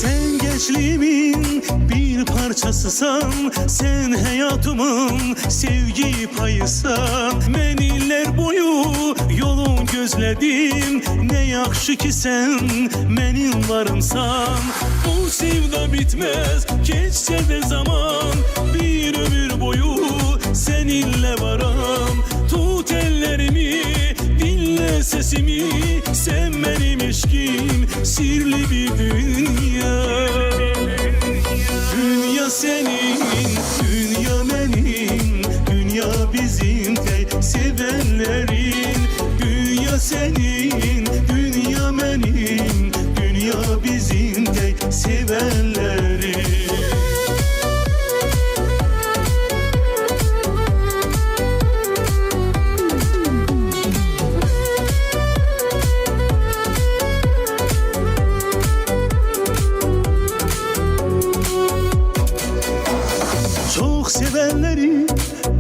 Sen gençliğimin bir parçasısan, sen hayatımın sevgi payısan. Men iller boyu yolun gözledim, ne yakşı ki sen benim varımsan. Bu sevda bitmez, geçse de zaman, bir ömür boyu seninle varam. Tut ellerimi, dinle sesimi, sen benim eşkim, sirli bir dünya. Dünya senin, dünya benim, dünya bizim tek sevenlerin. Dünya senin, dünya benim, dünya bizim tek sevenlerin. Çok sevenleri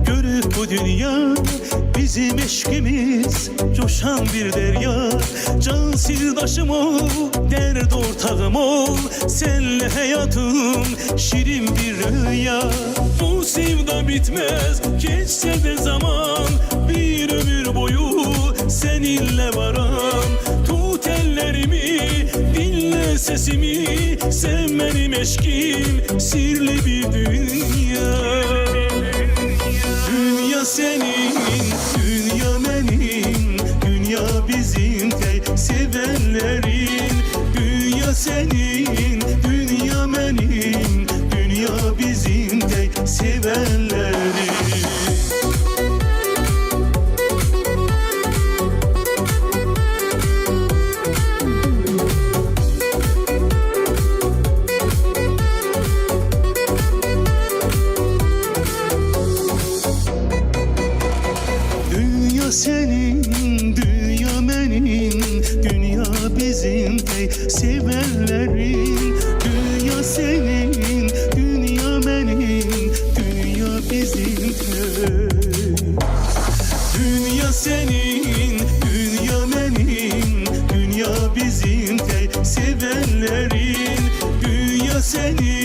görüp bu dünya, bizim eşkimiz coşan bir derya. Can sirdaşım ol, dert ortağım ol, senle hayatım şirin bir rüya. Bu sevda bitmez, geçse de zaman, bir ömür boyu seninle varam. Tut ellerimi, dinle sesimi, sen benim eşkim, sirli bir dünya. Dünya senin, dünya benim, dünya bizim tek sevenlerin. Dünya senin, dünya benim, dünya bizim tek sevenlerin. Dünya senin, dünya benim, dünya bizim tek sevenlerin. Dünya senin, dünya benim, dünya bizim tek. Dünya senin, dünya benim, dünya bizim tek sevenlerin. Dünya senin,